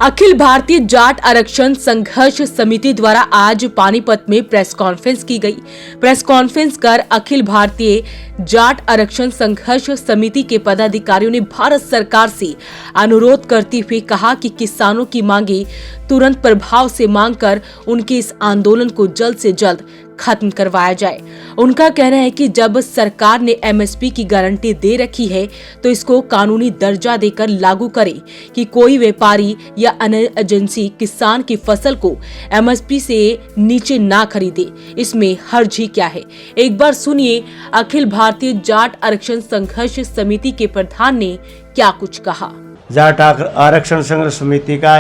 अखिल भारतीय जाट आरक्षण संघर्ष समिति द्वारा आज पानीपत में प्रेस कॉन्फ्रेंस की गई। प्रेस कॉन्फ्रेंस कर अखिल भारतीय जाट आरक्षण संघर्ष समिति के पदाधिकारियों ने भारत सरकार से अनुरोध करते हुए कहा कि किसानों की मांगे तुरंत प्रभाव से मांग कर उनके इस आंदोलन को जल्द से जल्द खत्म करवाया जाए। उनका कहना है कि जब सरकार ने एमएसपी की गारंटी दे रखी है तो इसको कानूनी दर्जा देकर लागू करे कि कोई व्यापारी या अन्य एजेंसी किसान की फसल को एमएसपी से नीचे ना खरीदे। इसमें हर्जी क्या है, एक बार सुनिए अखिल भारतीय जाट आरक्षण संघर्ष समिति के प्रधान ने क्या कुछ कहा। जाट आरक्षण संघर्ष समिति का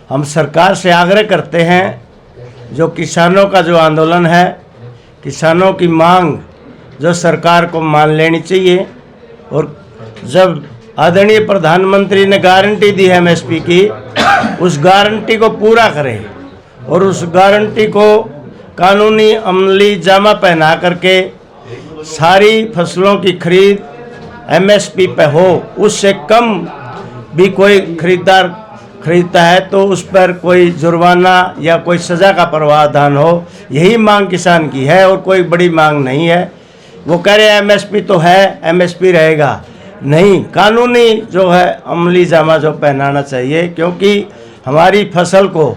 हम सरकार से आग्रह करते हैं, जो किसानों का जो आंदोलन है, किसानों की मांग जो सरकार को मान लेनी चाहिए। और जब आदरणीय प्रधानमंत्री ने गारंटी दी है एमएसपी की, उस गारंटी को पूरा करें और उस गारंटी को कानूनी अमली जामा पहना करके सारी फसलों की खरीद एमएसपी पे हो। उससे कम भी कोई खरीदार खरीदता है तो उस पर कोई जुर्माना या कोई सज़ा का प्रावधान हो, यही मांग किसान की है और कोई बड़ी मांग नहीं है। वो कह रहे हैं एमएसपी तो है, एमएसपी रहेगा नहीं, कानूनी जो है अमली जामा जो पहनाना चाहिए। क्योंकि हमारी फसल को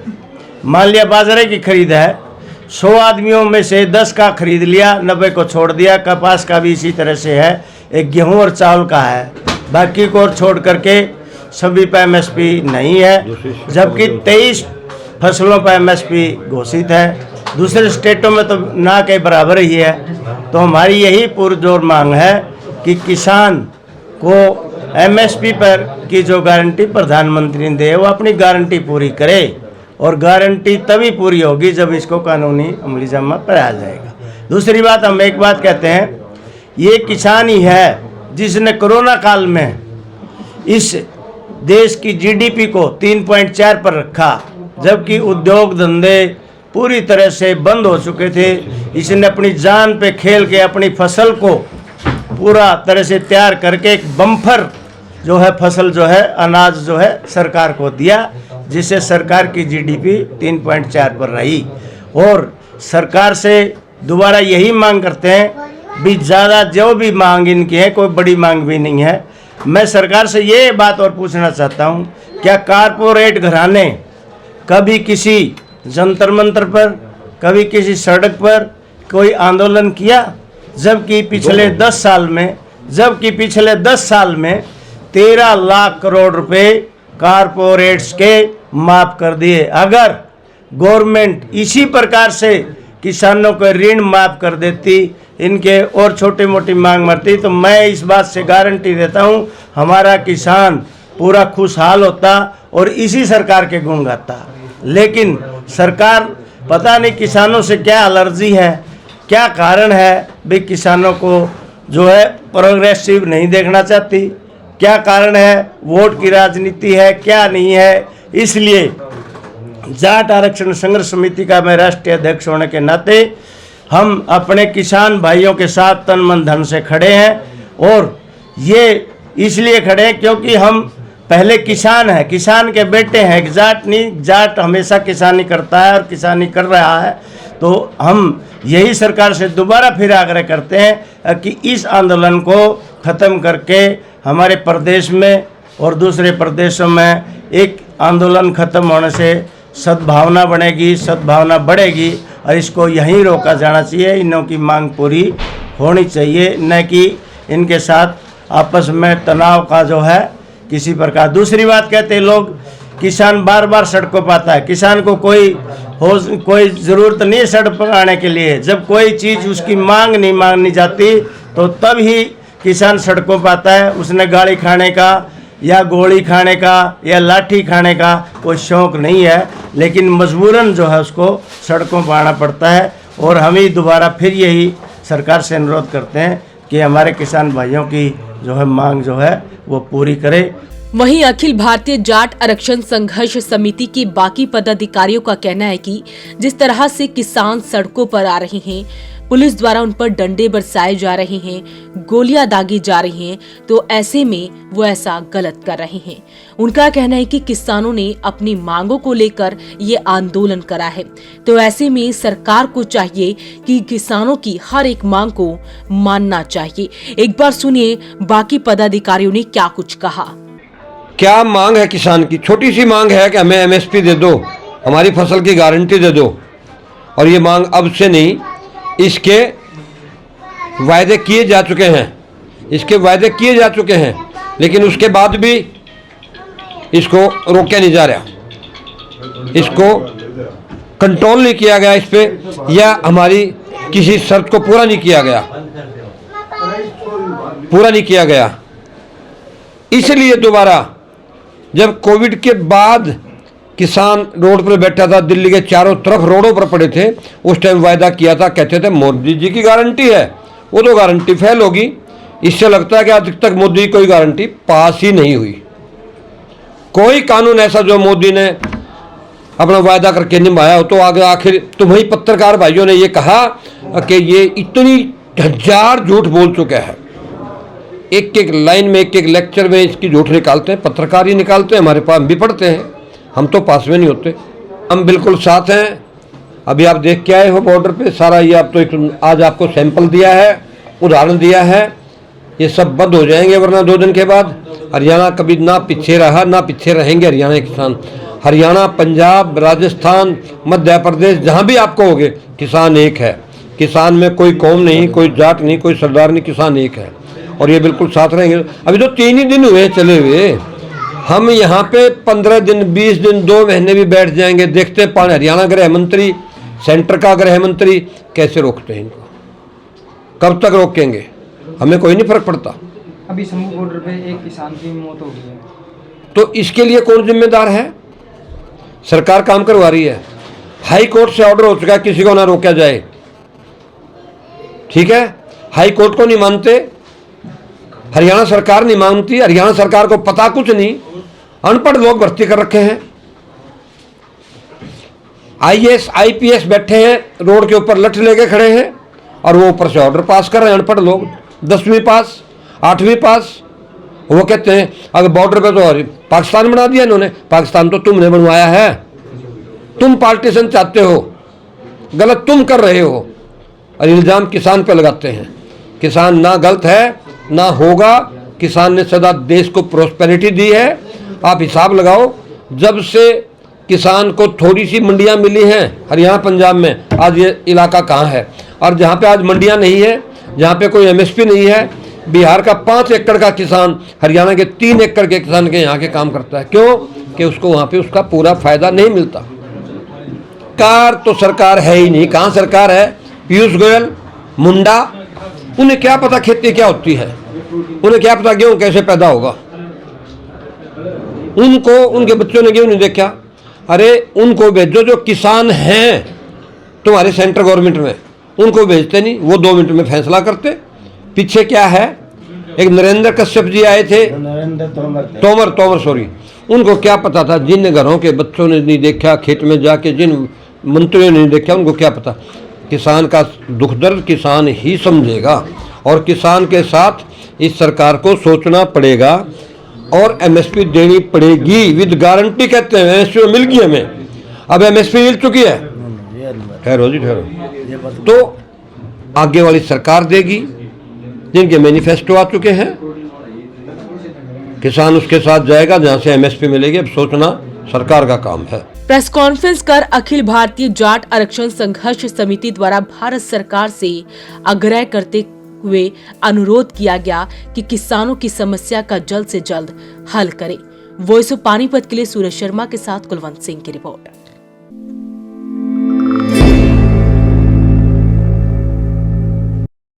मान लिया बाजरे की खरीद है, 100 आदमियों में से 10 का खरीद लिया, 90 को छोड़ दिया। कपास का भी इसी तरह से है, एक गेहूँ और चावल का है, बाकी को छोड़ करके सभी पर एमएसपी नहीं है। जबकि 23 फसलों पर एमएसपी घोषित है, दूसरे स्टेटों में तो ना के बराबर ही है। तो हमारी यही पुरजोर मांग है कि किसान को एमएसपी पर की जो गारंटी प्रधानमंत्री ने दे वो अपनी गारंटी पूरी करे। और गारंटी तभी पूरी होगी जब इसको कानूनी अमली जामा पहनाया जाएगा। दूसरी बात, हम एक बात कहते हैं, ये किसान ही है जिसने कोरोना काल में इस देश की जीडीपी को 3.4 पर रखा, जबकि उद्योग धंधे पूरी तरह से बंद हो चुके थे। इसने अपनी जान पे खेल के अपनी फसल को पूरा तरह से तैयार करके एक बम्पर जो है फसल जो है अनाज जो है सरकार को दिया, जिससे सरकार की जीडीपी 3.4 पर रही। और सरकार से दोबारा यही मांग करते हैं भी, ज़्यादा जो भी मांग इनकी है कोई बड़ी मांग भी नहीं है। मैं सरकार से ये बात और पूछना चाहता हूँ, क्या कारपोरेट घराने कभी किसी जंतर मंतर पर, कभी किसी सड़क पर कोई आंदोलन किया? जबकि पिछले 10 साल में 13 लाख करोड़ रुपए कारपोरेट्स के माफ़ कर दिए। अगर गवर्नमेंट इसी प्रकार से किसानों को ऋण माफ़ कर देती, इनके और छोटी मोटी मांग मरती, तो मैं इस बात से गारंटी देता हूँ हमारा किसान पूरा खुशहाल होता और इसी सरकार के गुण गाता। लेकिन सरकार पता नहीं किसानों से क्या एलर्जी है, क्या कारण है भी किसानों को जो है प्रोग्रेसिव नहीं देखना चाहती, क्या कारण है, वोट की राजनीति है, क्या नहीं है। इसलिए जाट आरक्षण संघर्ष समिति का मैं राष्ट्रीय अध्यक्ष होने के नाते हम अपने किसान भाइयों के साथ तन मन धन से खड़े हैं। और ये इसलिए खड़े हैं क्योंकि हम पहले किसान हैं, किसान के बेटे हैं, जाट नहीं। जाट हमेशा किसानी करता है और किसानी कर रहा है। तो हम यही सरकार से दोबारा फिर आग्रह करते हैं कि इस आंदोलन को ख़त्म करके हमारे प्रदेश में और दूसरे प्रदेशों में एक आंदोलन ख़त्म होने से सद्भावना बनेगी, सद्भावना बढ़ेगी और इसको यहीं रोका जाना चाहिए। इनों की मांग पूरी होनी चाहिए, न कि इनके साथ आपस में तनाव का जो है किसी प्रकार। दूसरी बात कहते हैं लोग, किसान बार बार सड़कों पर आता है, किसान को कोई ज़रूरत नहीं है सड़क पर आने के लिए। जब कोई चीज़ उसकी मांग नहीं मांगनी जाती तो तब ही किसान सड़कों पर आता है। उसने गाड़ी खाने का या गोली खाने का या लाठी खाने का कोई शौक़ नहीं है, लेकिन मजबूरन जो है उसको सड़कों पर आना पड़ता है। और हम ही दोबारा फिर यही सरकार से अनुरोध करते हैं कि हमारे किसान भाइयों की जो है मांग जो है वो पूरी करे। वहीं अखिल भारतीय जाट आरक्षण संघर्ष समिति के बाकी पदाधिकारियों का कहना है कि जिस तरह से किसान सड़कों पर आ रहे हैं, पुलिस द्वारा उन पर डंडे बरसाए जा रहे हैं, गोलियां दागी जा रही हैं, तो ऐसे में वो ऐसा गलत कर रहे हैं। उनका कहना है कि किसानों ने अपनी मांगों को लेकर ये आंदोलन करा है, तो ऐसे में सरकार को चाहिए कि किसानों की हर एक मांग को मानना चाहिए। एक बार सुनिए बाकी पदाधिकारियों ने क्या कुछ कहा। क्या मांग है किसान की? छोटी सी मांग है कि हमें एमएसपी दे दो, हमारी फसल की गारंटी दे दो। और ये मांग अब से नहीं, इसके वायदे किए जा चुके हैं, लेकिन उसके बाद भी इसको रोका नहीं जा रहा, इसको कंट्रोल नहीं किया गया इस पे, या हमारी किसी शर्त को पूरा नहीं किया गया। इसलिए दोबारा जब कोविड के बाद किसान रोड पर बैठा था, दिल्ली के चारों तरफ रोडों पर पड़े थे, उस टाइम वायदा किया था, कहते थे मोदी जी की गारंटी है, वो तो गारंटी फेल होगी। इससे लगता है कि आज तक मोदी की कोई गारंटी पास ही नहीं हुई। कोई कानून ऐसा जो मोदी ने अपना वायदा करके निभाया हो, तो आगे आखिर तुम्हें पत्रकार भाइयों ने ये कहा कि ये इतनी हजार झूठ बोल चुका है, एक एक लाइन में, एक एक लेक्चर में इसकी झूठ निकालते हैं, पत्रकार ही निकालते हैं, हमारे पास भी पढ़ते हैं, हम तो पास में नहीं होते। हम बिल्कुल साथ हैं। अभी आप देख के आए हो बॉर्डर पे सारा, ये आप तो एक आज आपको सैंपल दिया है, उदाहरण दिया है, ये सब बंद हो जाएंगे, वरना 2 दिन के बाद हरियाणा कभी ना पीछे रहा ना पीछे रहेंगे हरियाणा के किसान। हरियाणा, पंजाब, राजस्थान, मध्य प्रदेश, जहाँ भी आप कहोगे किसान एक है। किसान में कोई कौम नहीं, कोई जाट नहीं, कोई सरदार नहीं, किसान एक है और ये बिल्कुल साथ रहेंगे। अभी तो 3 ही दिन हुए चले हुए, हम यहाँ पे 15 दिन, 20 दिन, 2 महीने भी बैठ जाएंगे। देखते हैं हरियाणा गृह मंत्री, सेंटर का गृह मंत्री कैसे रोकते हैं इनको, कब तक रोकेंगे, हमें कोई नहीं फर्क पड़ता। अभी शंभू बॉर्डर पे एक किसान की मौत हो गई है, तो इसके लिए कौन जिम्मेदार है? सरकार काम करवा रही है। हाई कोर्ट से ऑर्डर हो चुका है किसी को ना रोका जाए, ठीक है। हाई कोर्ट को नहीं मानते, हरियाणा सरकार नहीं मानती, हरियाणा सरकार को पता कुछ नहीं, अनपढ़ लोग भर्ती कर रखे हैं। आईएएस आईपीएस बैठे हैं रोड के ऊपर लठ लेके खड़े हैं और वो ऊपर से ऑर्डर पास कर रहे हैं। अनपढ़ लोग 10वीं पास, 8वीं पास, वो कहते हैं अगर बॉर्डर पे तो पाकिस्तान बना दिया इन्होंने। पाकिस्तान तो तुमने बनवाया है, तुम पार्टीशन चाहते हो, गलत तुम कर रहे हो और इल्जाम किसान पे लगाते हैं। किसान ना गलत है ना होगा, किसान ने सदा देश को प्रोस्पेरिटी दी है। आप हिसाब लगाओ, जब से किसान को थोड़ी सी मंडियां मिली हैं हरियाणा पंजाब में, आज ये इलाका कहाँ है। और जहाँ पे आज मंडियां नहीं है, जहाँ पे कोई एमएसपी नहीं है, बिहार का 5 एकड़ का किसान हरियाणा के 3 एकड़ के किसान के यहाँ के काम करता है। क्यों? कि उसको वहाँ पे उसका पूरा फायदा नहीं मिलता। कार तो सरकार है ही नहीं, कहाँ सरकार है? पीयूष गोयल, मुंडा, उन्हें क्या पता खेती क्या होती है, उन्हें क्या पता गेहूं कैसे पैदा होगा। उनको उनके बच्चों ने गेहूं नहीं देखा। अरे उनको भेजो जो किसान हैं तुम्हारे सेंट्रल गवर्नमेंट में, उनको भेजते नहीं, वो 2 मिनट में फैसला करते। पीछे क्या है, एक नरेंद्र कश्यप जी आए थे, तोमर सॉरी, उनको क्या पता था? जिन घरों के बच्चों ने नहीं देखा, खेत में जाके जिन मंत्रियों ने नहीं देखा, उनको क्या पता? किसान का दुख दर्द किसान ही समझेगा और किसान के साथ इस सरकार को सोचना पड़ेगा और एमएसपी देनी पड़ेगी विद गारंटी। कहते हैं एमएसपी मिल गई हमें, अब एमएसपी मिल चुकी है, ठहरो जी ठहरो, तो आगे वाली सरकार देगी, जिनके मैनिफेस्टो आ चुके हैं। किसान उसके साथ जाएगा जहां से एमएसपी मिलेगी। अब सोचना सरकार का काम है। प्रेस कॉन्फ्रेंस कर अखिल भारतीय जाट आरक्षण संघर्ष समिति द्वारा भारत सरकार से आग्रह करते हुए अनुरोध किया गया कि किसानों की समस्या का जल्द से जल्द हल करें। वॉइस ऑफ पानीपत के लिए सूरज शर्मा के साथ कुलवंत सिंह की रिपोर्ट।